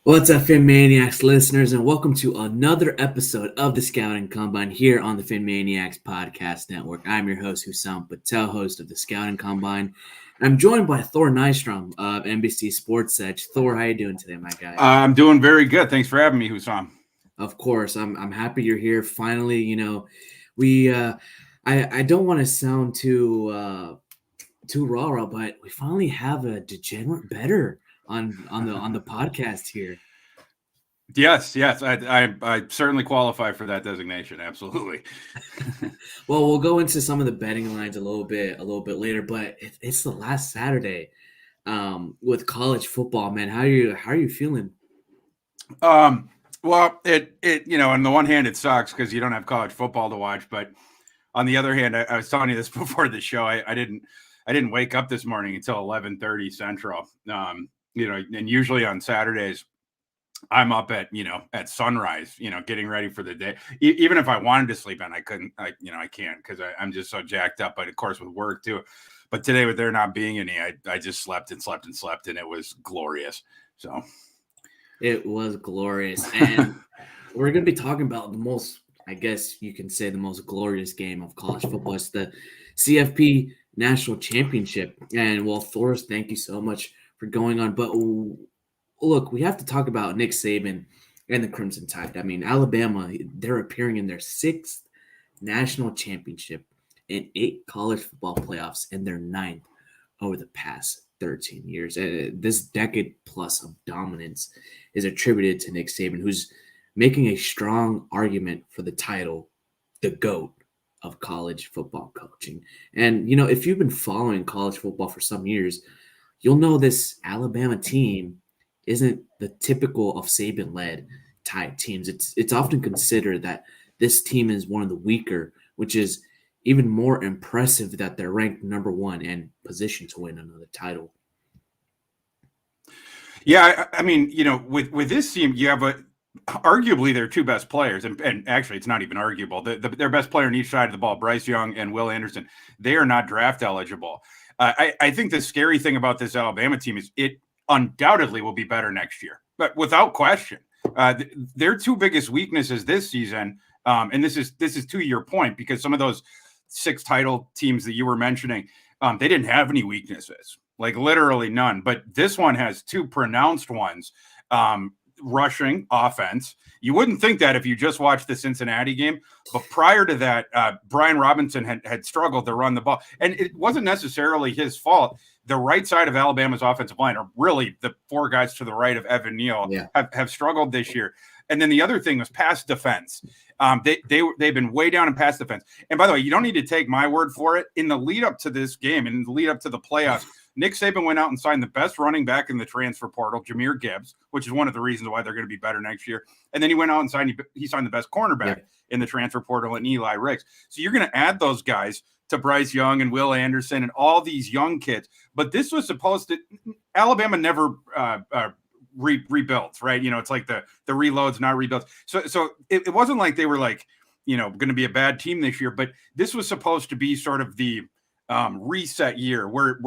What's up, Fin Maniacs listeners, and welcome to another episode of the Scouting Combine here on the Fin Maniacs Podcast Network. I'm your host, Hussam, Patel, host of the Scouting Combine. I'm joined by Thor Nystrom of NBC Sports Edge. Thor, how you doing today, my guy? I'm doing very good. Thanks for having me, Hussam. Of course, I'm happy you're here. Finally, we I don't want to sound too rah-rah, but we finally have a degenerate better on the podcast here. Yes, I certainly qualify for that designation. Absolutely. Well, we'll go into some of the betting lines a little bit later, but it's the last Saturday with college football, man. How are you feeling? Well, it on the one hand it sucks because you don't have college football to watch, but on the other hand, I was telling you this before the show. I didn't wake up this morning until 11:30 Central. And usually on Saturdays I'm up at sunrise, getting ready for the day. Even if I wanted to sleep in, I couldn't. I can't because I'm just so jacked up. But of course, with work too. But today, with there not being any, I just slept and slept and slept, and it was glorious. So it was glorious, and we're gonna be talking about the most, I guess you can say, the most glorious game of college football. It's the CFP National Championship. And well, Thor's, thank you so much for going on, but. Look, we have to talk about Nick Saban and the Crimson Tide. I mean, Alabama, they're appearing in their sixth national championship in 8 college football playoffs and their 9th over the past 13 years. This decade plus of dominance is attributed to Nick Saban, who's making a strong argument for the title, the GOAT of college football coaching. And, if you've been following college football for some years, you'll know this Alabama team isn't the typical of Saban-led Tide teams. It's often considered that this team is one of the weaker, which is even more impressive that they're ranked number 1 and positioned to win another title. Yeah, I mean, with this team, you have arguably their 2 best players, and actually, it's not even arguable. Their best player on each side of the ball, Bryce Young and Will Anderson, they are not draft eligible. I think the scary thing about this Alabama team is it undoubtedly will be better next year, but without question, their 2 biggest weaknesses this season, and this is to your point, because some of those 6 title teams that you were mentioning, they didn't have any weaknesses, like literally none. But this one has 2 pronounced ones. Rushing offense. You wouldn't think that if you just watched the Cincinnati game, but prior to that, Brian Robinson had struggled to run the ball, and it wasn't necessarily his fault. The right side of Alabama's offensive line, or really the 4 guys to the right of Evan Neal, have struggled this year. And then the other thing was pass defense. They've been way down in pass defense. And by the way, you don't need to take my word for it. In the lead up to this game, in the lead up to the playoffs, Nick Saban went out and signed the best running back in the transfer portal, Jahmyr Gibbs, which is one of the reasons why they're going to be better next year. And then he went out and signed the best cornerback in the transfer portal, in Eli Riggs. So you're going to add those guys to Bryce Young and Will Anderson and all these young kids. But this was supposed to – Alabama never rebuilds, right? It's like the reloads, not rebuilds. So it wasn't like they were like, going to be a bad team this year. But this was supposed to be sort of the – reset year where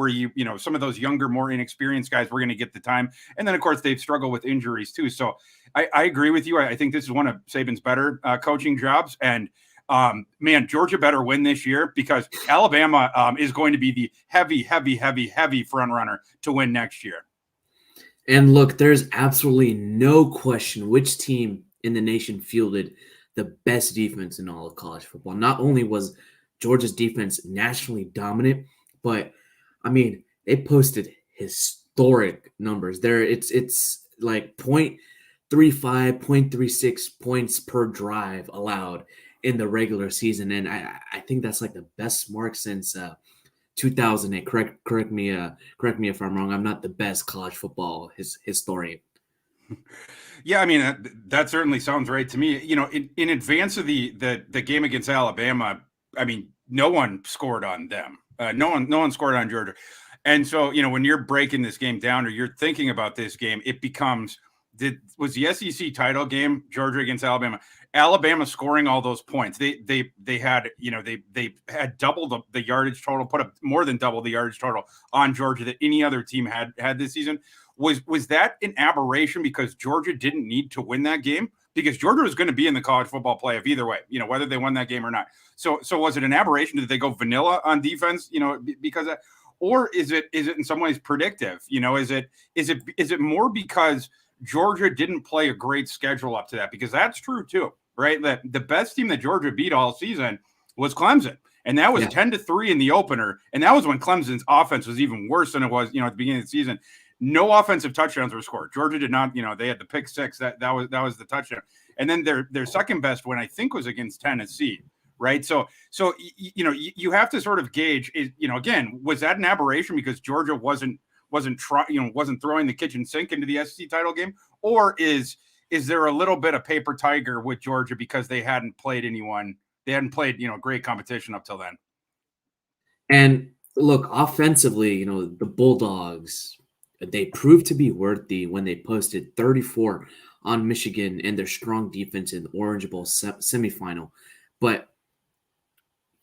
some of those younger, more inexperienced guys were going to get the time. And then, of course, they've struggled with injuries too. So I agree with you. I think this is one of Saban's better coaching jobs. And man, Georgia better win this year, because Alabama is going to be the heavy front runner to win next year. And look, there's absolutely no question which team in the nation fielded the best defense in all of college football. Not only was Georgia's defense nationally dominant, but I mean, they posted historic numbers there. It's like 0.35, 0.36 points per drive allowed in the regular season, and I think that's like the best mark since 2008. Correct me if I'm wrong. I'm not the best college football historian. Yeah, I mean, that certainly sounds right to me. In advance of the game against Alabama, I mean, no one scored on them. No one scored on Georgia. And so, when you're breaking this game down, or you're thinking about this game, it becomes was the SEC title game, Georgia against Alabama. Alabama scoring all those points. They had they had double the yardage total, put up more than double the yardage total on Georgia that any other team had this season. Was that an aberration because Georgia didn't need to win that game? Because Georgia was going to be in the college football playoff either way, whether they won that game or not. So was it an aberration? Did they go vanilla on defense, because of, or is it in some ways predictive? Is it more because Georgia didn't play a great schedule up to that? Because that's true too, right? That the best team that Georgia beat all season was Clemson. And that was 10-3 in the opener. And that was when Clemson's offense was even worse than it was, at the beginning of the season. No offensive touchdowns were scored. Georgia did not, they had the pick six. That was the touchdown. And then their second best win, I think, was against Tennessee, right? So you have to sort of gauge, again, was that an aberration because Georgia wasn't throwing the kitchen sink into the SEC title game, or is there a little bit of paper tiger with Georgia because they hadn't played anyone? They hadn't played, great competition up till then. And look, offensively, the Bulldogs, they proved to be worthy when they posted 34 on Michigan and their strong defense in the Orange Bowl semifinal. But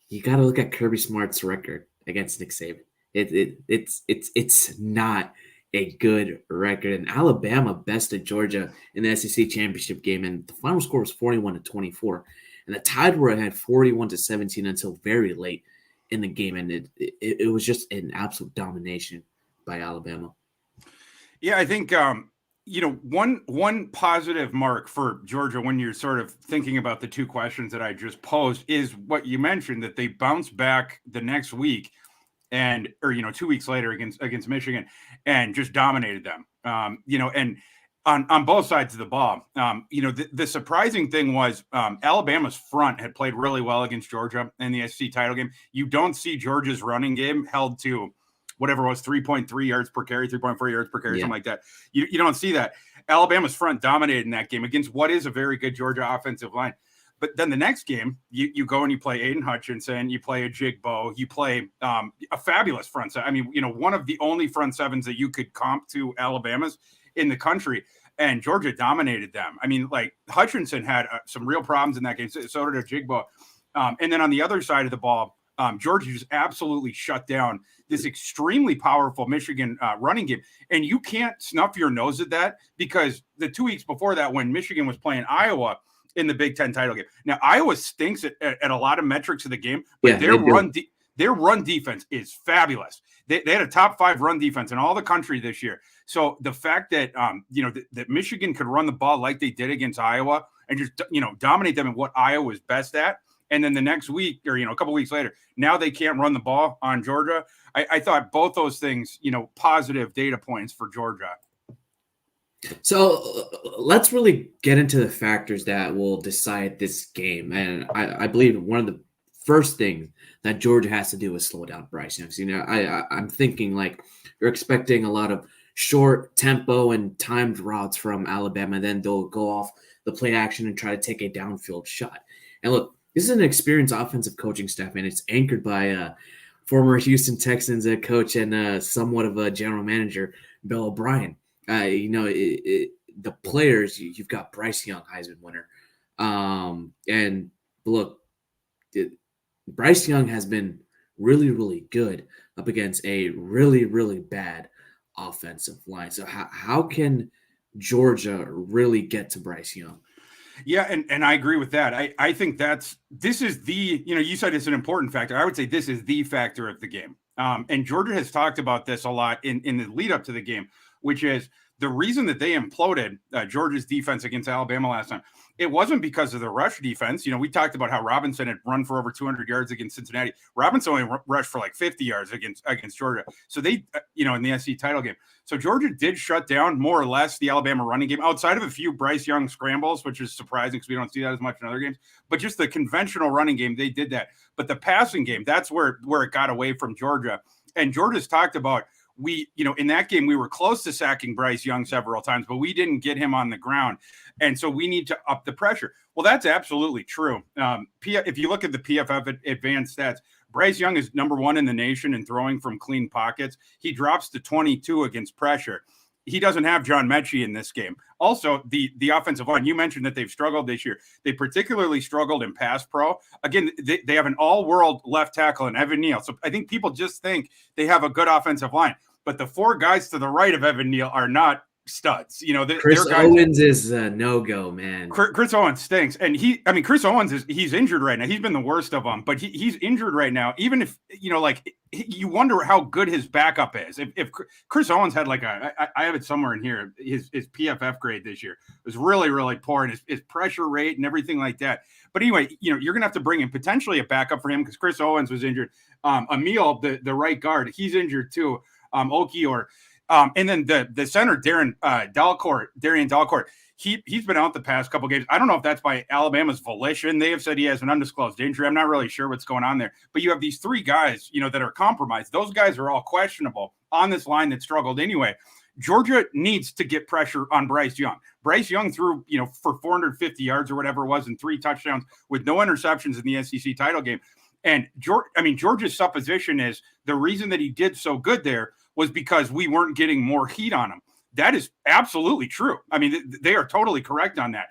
you got to look at Kirby Smart's record against Nick Saban. It's not a good record. And Alabama bested Georgia in the SEC championship game, and the final score was 41-24. And the Tide were ahead 41-17 until very late in the game, and it was just an absolute domination by Alabama. Yeah, I think one positive mark for Georgia when you're sort of thinking about the two questions that I just posed is what you mentioned, that they bounced back the next week or 2 weeks later against Michigan and just dominated them. And on both sides of the ball. The surprising thing was Alabama's front had played really well against Georgia in the SEC title game. You don't see Georgia's running game held to whatever it was, 3.3 yards per carry, 3.4 yards per carry, something like that. You don't see that. Alabama's front dominated in that game against what is a very good Georgia offensive line. But then the next game, you go and you play Aiden Hutchinson, you play a Jigbo, you play a fabulous front seven. I mean, one of the only front sevens that you could comp to Alabama's in the country, and Georgia dominated them. I mean, like Hutchinson had some real problems in that game. So did a Jigbo. And then on the other side of the ball, Georgia just absolutely shut down this extremely powerful Michigan running game. And you can't snuff your nose at that because the 2 weeks before that, when Michigan was playing Iowa in the Big Ten title game. Now, Iowa stinks at a lot of metrics of the game, but their run defense is fabulous. They had a top 5 run defense in all the country this year. So the fact that, that Michigan could run the ball like they did against Iowa and just, dominate them in what Iowa was best at. And then the next week or, a couple weeks later, now they can't run the ball on Georgia. I thought both those things, positive data points for Georgia. So let's really get into the factors that will decide this game. And I believe one of the first things that Georgia has to do is slow down Bryce Young. I'm thinking like you're expecting a lot of short tempo and timed routes from Alabama. Then they'll go off the play action and try to take a downfield shot. And look, this is an experienced offensive coaching staff, and it's anchored by former Houston Texans coach and somewhat of a general manager, Bill O'Brien. The players, you've got Bryce Young, Heisman winner. And look, Bryce Young has been really, really good up against a really, really bad offensive line. So how can Georgia really get to Bryce Young? Yeah, and I agree with that. I think this is the, you said it's an important factor. I would say this is the factor of the game. And Georgia has talked about this a lot in the lead up to the game, which is the reason that they imploded Georgia's defense against Alabama last time. It wasn't because of the rush defense. We talked about how Robinson had run for over 200 yards against Cincinnati. Robinson only rushed for like 50 yards against Georgia. So they, in the SEC title game. So Georgia did shut down more or less the Alabama running game outside of a few Bryce Young scrambles, which is surprising because we don't see that as much in other games. But just the conventional running game, they did that. But the passing game, that's where it got away from Georgia. And Georgia's talked about, in that game, we were close to sacking Bryce Young several times, but we didn't get him on the ground. And so we need to up the pressure. Well, that's absolutely true. If you look at the PFF advanced stats, Bryce Young is number 1 in the nation in throwing from clean pockets. He drops to 22 against pressure. He doesn't have John Mechie in this game. Also, the offensive line, you mentioned that they've struggled this year. They particularly struggled in pass pro. Again, they have an all-world left tackle in Evan Neal. So I think people just think they have a good offensive line. but the 4 guys to the right of Evan Neal are not studs. Chris Owens is a no-go, man. Chris Owens stinks. And Chris Owens he's injured right now. He's been the worst of them, but he's injured right now. Even if, you wonder how good his backup is. If Chris Owens had I have it somewhere in here, his PFF grade this year was really, really poor, and his pressure rate and everything like that. But anyway, you're going to have to bring in potentially a backup for him because Chris Owens was injured. Emil, the right guard, he's injured too. Okior. And then the center, Darian Dalcourt, he's been out the past couple games. I don't know if that's by Alabama's volition. They have said he has an undisclosed injury. I'm not really sure what's going on there. But you have these 3 guys, that are compromised. Those guys are all questionable on this line that struggled anyway. Georgia needs to get pressure on Bryce Young. Bryce Young threw, for 450 yards or whatever it was and 3 touchdowns with no interceptions in the SEC title game. And Georgia's supposition is the reason that he did so good there was because we weren't getting more heat on him. That is absolutely true. They are totally correct on that.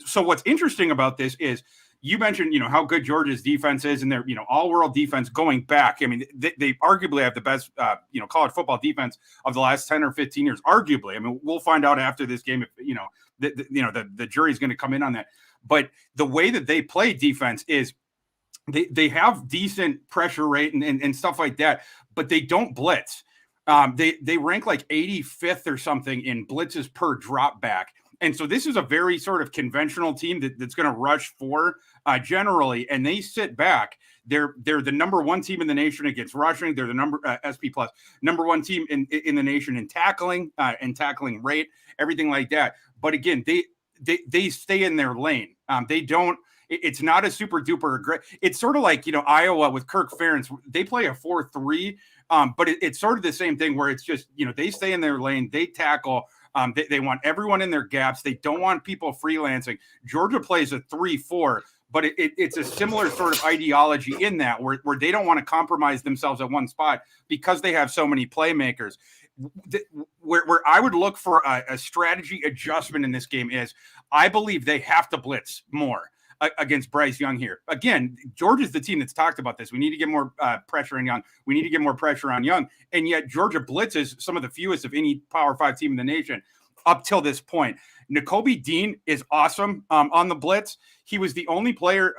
So what's interesting about this is you mentioned, how good Georgia's defense is and their, all-world defense going back. They arguably have the best, college football defense of the last 10 or 15 years, arguably. We'll find out after this game if, the jury's going to come in on that. But the way that they play defense is they have decent pressure rate and stuff like that, but they don't blitz. They rank 85th or something in blitzes per drop back. And so this is a very sort of conventional team that's going to rush 4 generally, and they sit back. They're the number 1 team in the nation against rushing. They're the SP plus number 1 team in the nation in tackling and tackling rate, everything like that. But again, they stay in their lane. They don't. It's not a super duper great. It's sort of like, Iowa with Kirk Ferentz. They play a 4-3, but it's sort of the same thing where it's just, they stay in their lane. They tackle. They want everyone in their gaps. They don't want people freelancing. Georgia plays a 3-4, but it's a similar sort of ideology in that where they don't want to compromise themselves at one spot because they have so many playmakers. Where I would look for a strategy adjustment in this game is I believe they have to blitz more against Bryce Young here. Again, Georgia's the team that's talked about this. We need to get more pressure on Young. We need to get more pressure on Young. And yet Georgia blitzes some of the fewest of any Power 5 team in the nation up till this point. Nakobe Dean is awesome on the blitz. He was the only player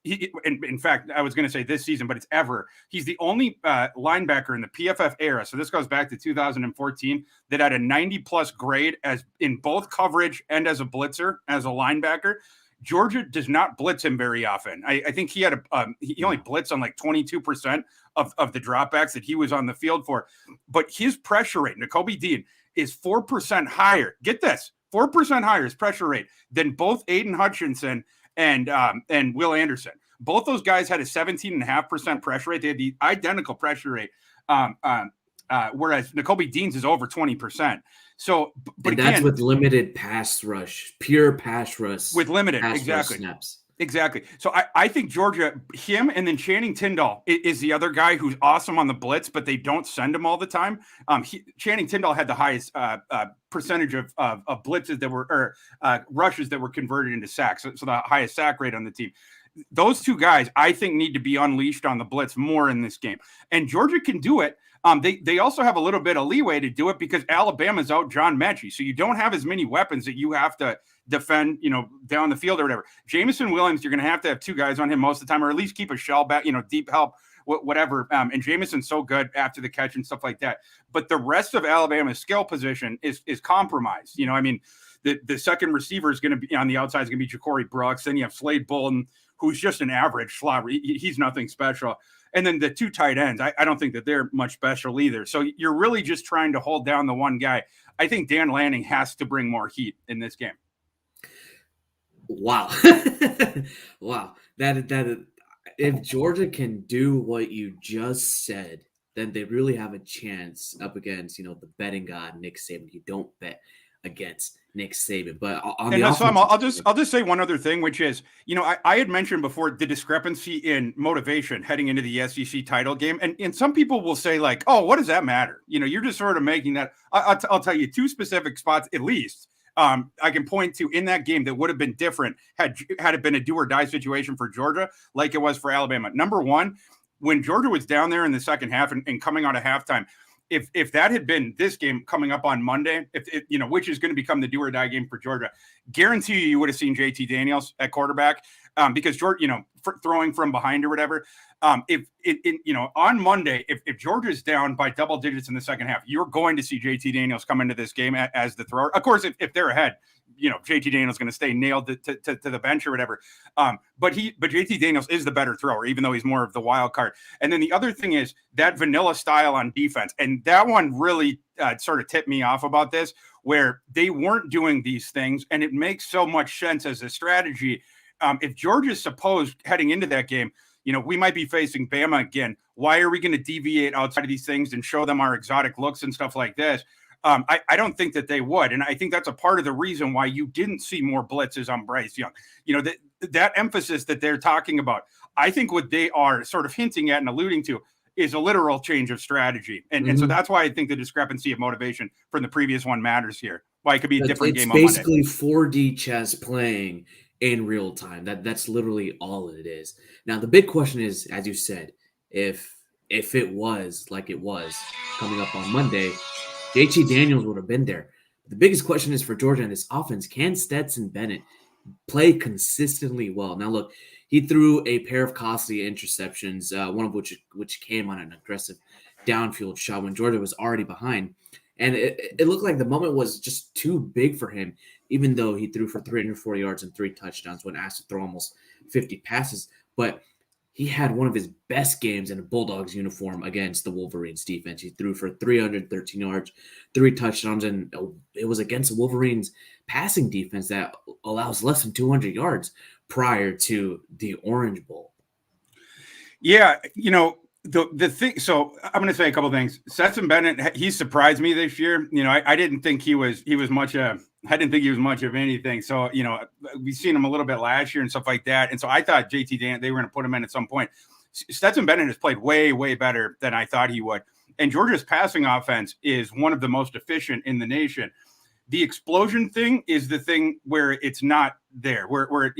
in fact, I was going to say this season, but it's ever. He's the only linebacker in the PFF era. So this goes back to 2014 that had a 90+ grade as in both coverage and as a blitzer, as a linebacker. Georgia does not blitz him very often. I think he had he only blitzed on 22% of the dropbacks that he was on the field for. But his pressure rate, Nakobe Dean, is 4% higher. Get this, 4% higher his pressure rate than both Aiden Hutchinson and Will Anderson. Both those guys had a 17.5% pressure rate. They had the identical pressure rate, whereas Nakobe Dean's is over 20%. So, but and that's with limited pass rush, pure pass rush. With limited, exactly. Snaps. Exactly. So I think Georgia, him and then Channing Tindall is the other guy who's awesome on the blitz, but they don't send him all the time. Channing Tindall had the highest percentage of blitzes that were, or rushes that were converted into sacks. So the highest sack rate on the team. Those 2 guys, I think, need to be unleashed on the blitz more in this game. And Georgia can do it. They also have a little bit of leeway to do it because Alabama's out John Mechie. So you don't have as many weapons that you have to defend, down the field or whatever. Jamison Williams, you're going to have 2 guys on him most of the time, or at least keep a shell back, deep help, whatever. And Jamison's so good after the catch and stuff like that. But the rest of Alabama's skill position is compromised. The second receiver is going to be on the outside is going to be Ja'Cory Brooks. Then you have Slade Bolton, who's just an average slot. He's nothing special. And then the 2 tight ends, I don't think that they're much special either. So you're really just trying to hold down the one guy. I think Dan Lanning has to bring more heat in this game. Wow. Wow. That if Georgia can do what you just said, then they really have a chance up against, the betting god, Nick Saban. You don't bet against Nick Saban. But on the offensive, I'll just say one other thing, which is, I had mentioned before the discrepancy in motivation heading into the SEC title game. And some people will say oh, what does that matter? You're just sort of making that. I'll tell you 2 specific spots, at least. I can point to in that game that would have been different had it been a do or die situation for Georgia, like it was for Alabama. Number 1, when Georgia was down there in the second half and coming out of halftime, if that had been this game coming up on Monday, which is going to become the do or die game for Georgia, guarantee you would have seen JT Daniels at quarterback, because Georgia, throwing from behind or whatever. On Monday, if Georgia's down by double digits in the second half, you're going to see JT Daniels come into this game as the thrower. Of course, if they're ahead, JT Daniels going to stay nailed to the bench or whatever. But JT Daniels is the better thrower, even though he's more of the wild card. And then the other thing is that vanilla style on defense. And that one really sort of tipped me off about this, where they weren't doing these things. And it makes so much sense as a strategy. If Georgia's supposed heading into that game, we might be facing Bama again. Why are we going to deviate outside of these things and show them our exotic looks and stuff like this? I don't think that they would. And I think that's a part of the reason why you didn't see more blitzes on Bryce Young. That emphasis that they're talking about, I think what they are sort of hinting at and alluding to is a literal change of strategy. And so that's why I think the discrepancy of motivation from the previous one matters here. Why it could be a different game on Monday. It's basically 4D chess playing in real time. That's literally all it is. Now, the big question is, as you said, if it was like it was coming up on Monday, JT Daniels would have been there. The biggest question is for Georgia and this offense, can Stetson Bennett play consistently well? Now, look, he threw a pair of costly interceptions, one of which came on an aggressive downfield shot when Georgia was already behind. And it looked like the moment was just too big for him, even though he threw for 340 yards and 3 touchdowns when asked to throw almost 50 passes. But he had one of his best games in a Bulldogs uniform against the Wolverines defense. He threw for 313 yards, 3 touchdowns, and it was against the Wolverines passing defense that allows less than 200 yards prior to the Orange Bowl. Yeah, the thing. So I'm going to say a couple things. Stetson Bennett, he surprised me this year. I didn't think he was much. I didn't think he was much of anything. So we've seen him a little bit last year and stuff like that. And so I thought JT Dan, they were going to put him in at some point. Stetson Bennett has played way, way better than I thought he would. And Georgia's passing offense is one of the most efficient in the nation. The explosion thing is the thing where it's not there, where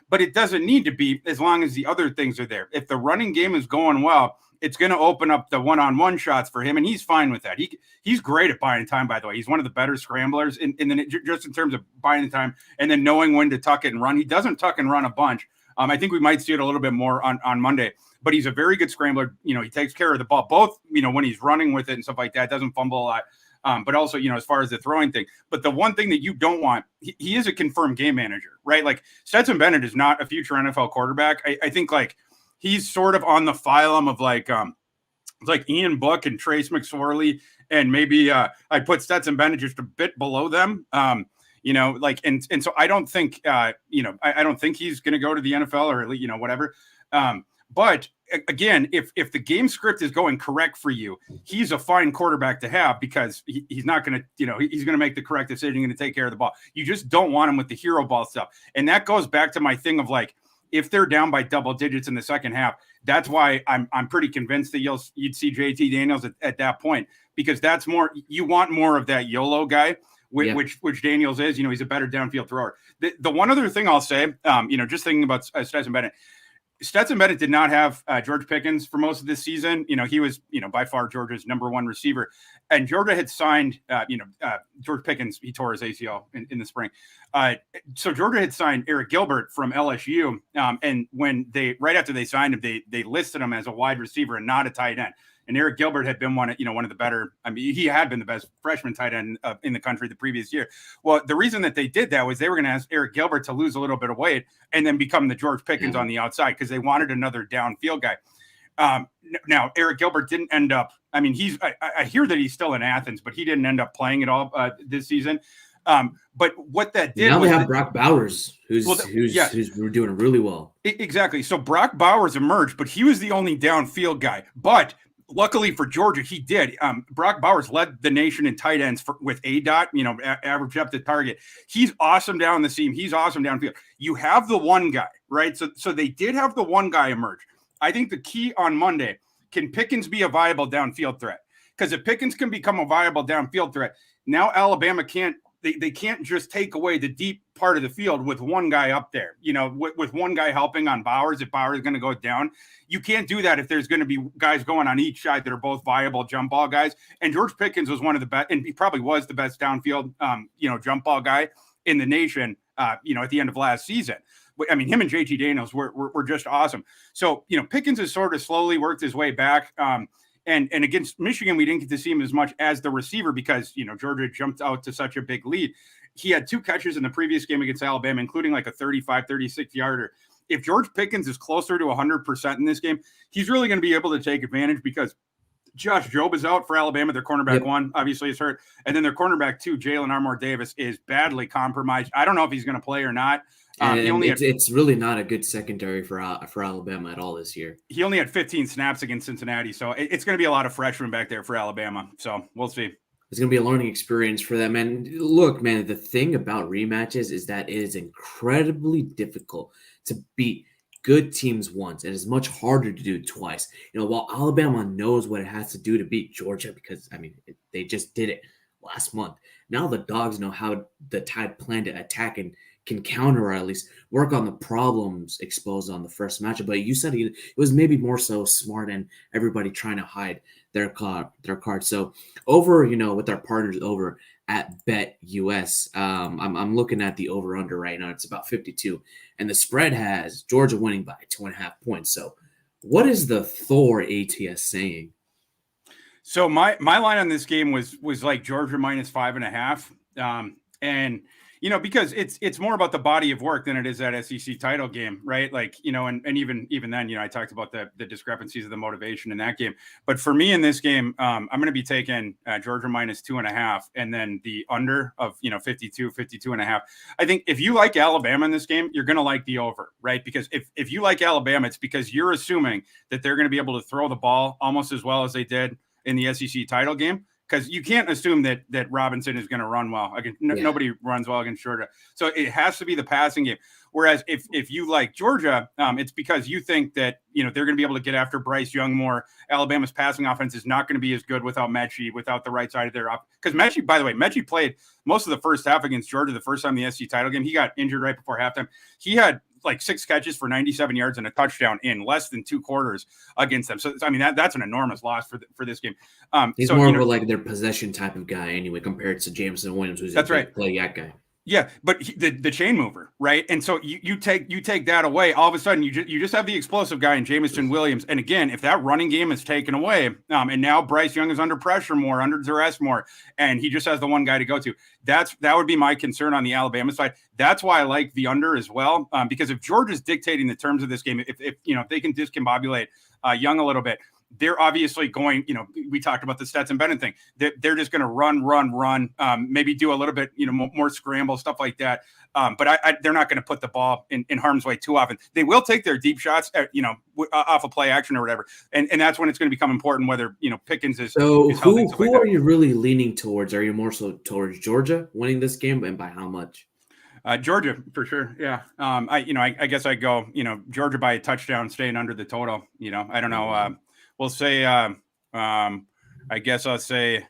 but it doesn't need to be as long as the other things are there. If the running game is going well, it's going to open up the one-on-one shots for him, and he's fine with that. He's great at buying time, by the way. He's one of the better scramblers just in terms of buying the time and then knowing when to tuck it and run. He doesn't tuck and run a bunch. I think we might see it a little bit more on Monday, but he's a very good scrambler. He takes care of the ball, both, when he's running with it and stuff like that, doesn't fumble a lot. But also, as far as the throwing thing. But the one thing that you don't want, he is a confirmed game manager, right? Like Stetson Bennett is not a future NFL quarterback. I think he's sort of on the phylum of like Ian Book and Trace McSorley, and maybe I put Stetson Bennett just a bit below them. And so I don't think I don't think he's going to go to the NFL or whatever. But again, if the game script is going correct for you, he's a fine quarterback to have because he's not going to, he's going to make the correct decision, going to take care of the ball. You just don't want him with the hero ball stuff. And that goes back to my thing of if they're down by double digits in the second half, that's why I'm pretty convinced that you'd see JT Daniels at that point, because that's more, you want more of that YOLO guy, which Daniels is. He's a better downfield thrower. The one other thing I'll say, just thinking about Stetson Bennett. Stetson Bennett did not have George Pickens for most of this season. He was, by far Georgia's number one receiver. And Georgia had signed, George Pickens, he tore his ACL in the spring. So Georgia had signed Eric Gilbert from LSU. And right after they signed him, they listed him as a wide receiver and not a tight end. And Eric Gilbert had been one of the better. He had been the best freshman tight end in the country the previous year. Well, the reason that they did that was they were going to ask Eric Gilbert to lose a little bit of weight and then become the George Pickens on the outside because they wanted another downfield guy. Now, Eric Gilbert didn't end up. I hear that he's still in Athens, but he didn't end up playing at all this season. But what that did now they have Brock Bowers, who's doing really well. Exactly. So Brock Bowers emerged, but he was the only downfield guy. But luckily for Georgia, he did. Brock Bowers led the nation in tight ends with ADOT, average depth of target. He's awesome down the seam. He's awesome downfield. You have the one guy, right? So they did have the one guy emerge. I think the key on Monday, can Pickens be a viable downfield threat? Because if Pickens can become a viable downfield threat, now Alabama can't they can't just take away the deep part of the field with one guy up there, with one guy helping on Bowers. If Bowers is going to go down, you can't do that if there's going to be guys going on each side that are both viable jump ball guys. And George Pickens was one of the best, and he probably was the best downfield, jump ball guy in the nation, at the end of last season. I mean, him and JT Daniels were just awesome. So, Pickens has sort of slowly worked his way back. And against Michigan, we didn't get to see him as much as the receiver because, Georgia jumped out to such a big lead. He had 2 catches in the previous game against Alabama, including like a 35, 36-yarder. If George Pickens is closer to 100% in this game, he's really going to be able to take advantage because Josh Jobe is out for Alabama. Their cornerback 1 obviously is hurt. And then their cornerback 2, Jalen Armour Davis, is badly compromised. I don't know if he's going to play or not. It's really not a good secondary for Alabama at all this year. He only had 15 snaps against Cincinnati, so it's going to be a lot of freshmen back there for Alabama. So we'll see. It's going to be a learning experience for them. And look, man, the thing about rematches is that it is incredibly difficult to beat good teams once. And it's much harder to do twice. While Alabama knows what it has to do to beat Georgia because, they just did it last month. Now the Dogs know how the Tide plan to attack and can counter or at least work on the problems exposed on the first matchup. But you said it was maybe more so smart and everybody trying to hide their card. So over, with our partners over at BetUS, I'm looking at the over-under right now. It's about 52. And the spread has Georgia winning by 2.5 points. So what is the Thor ATS saying? So my line on this game was like Georgia minus 5.5. And because it's more about the body of work than it is that SEC title game, right? Like, and even then, I talked about the discrepancies of the motivation in that game. But for me in this game, I'm going to be taking Georgia minus 2.5 and then the under of, 52.5. I think if you like Alabama in this game, you're going to like the over, right? Because if you like Alabama, it's because you're assuming that they're going to be able to throw the ball almost as well as they did in the SEC title game. Because you can't assume that Robinson is going to run well. Nobody runs well against Georgia. So it has to be the passing game. Whereas if you like Georgia, it's because you think that, they're going to be able to get after Bryce Young more. Alabama's passing offense is not going to be as good without Mechie, without the right side of their offense. Because Mechie, by the way, played most of the first half against Georgia the first time in the SEC title game. He got injured right before halftime. He had like 6 catches for 97 yards and a touchdown in less than 2 quarters against them. So, that's an enormous loss for this game. He's more of like their possession type of guy anyway, compared to Jameson Williams, who's a play yak guy. Yeah, but the chain mover, right? And so you take that away, all of a sudden you just have the explosive guy in Jameson Williams. And again, if that running game is taken away, and now Bryce Young is under pressure more, under duress more, and he just has the one guy to go to, that would be my concern on the Alabama side. That's why I like the under as well, because if Georgia's dictating the terms of this game, if they can discombobulate Young a little bit, they're obviously going, we talked about the Stetson Bennett thing. They're just going to run, maybe do a little bit, more scramble, stuff like that. But they're not going to put the ball in harm's way too often. They will take their deep shots, off a play action or whatever. And that's when it's going to become important whether, Pickens is. So who are you really leaning towards? Are you more so towards Georgia winning this game, and by how much? Georgia for sure. Yeah. I guess I go, Georgia by a touchdown, staying under the total. I don't know. We'll say, I guess I'll say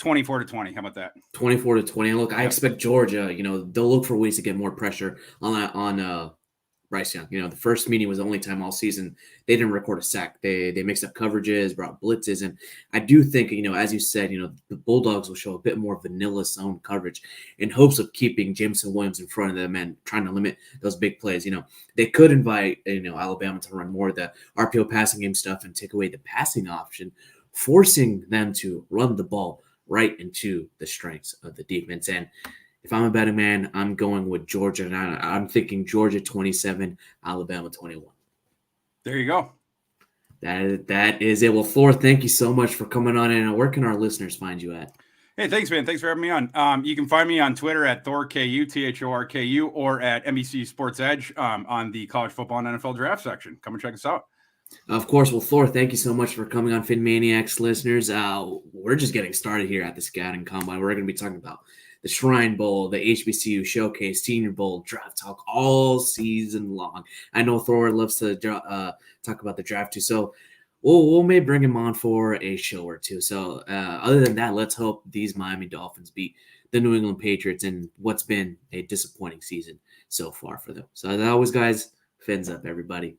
24-20. How about that? 24-20. Look, I expect Georgia, they'll look for ways to get more pressure on Bryce Young. The first meeting was the only time all season they didn't record a sack. They mixed up coverages, brought blitzes. And I do think, as you said, the Bulldogs will show a bit more vanilla zone coverage in hopes of keeping Jameson Williams in front of them and trying to limit those big plays. They could invite, Alabama to run more of the RPO passing game stuff and take away the passing option, forcing them to run the ball right into the strengths of the defense. And if I'm a betting man, I'm going with Georgia. And I'm thinking Georgia 27, Alabama 21. There you go. That is it. Well, Thor, thank you so much for coming on in. Where can our listeners find you at? Hey, thanks, man. Thanks for having me on. You can find me on Twitter at ThorKU, THORKU, or at NBC Sports Edge on the college football and NFL draft section. Come and check us out. Of course. Well, Thor, thank you so much for coming on, Fin Maniacs listeners. We're just getting started here at the Scouting Combine. We're going to be talking about the Shrine Bowl, the HBCU Showcase, Senior Bowl, Draft Talk all season long. I know Thor loves to talk about the draft too. So we'll may bring him on for a show or two. So other than that, let's hope these Miami Dolphins beat the New England Patriots in what's been a disappointing season so far for them. So as always, guys, fins up, everybody.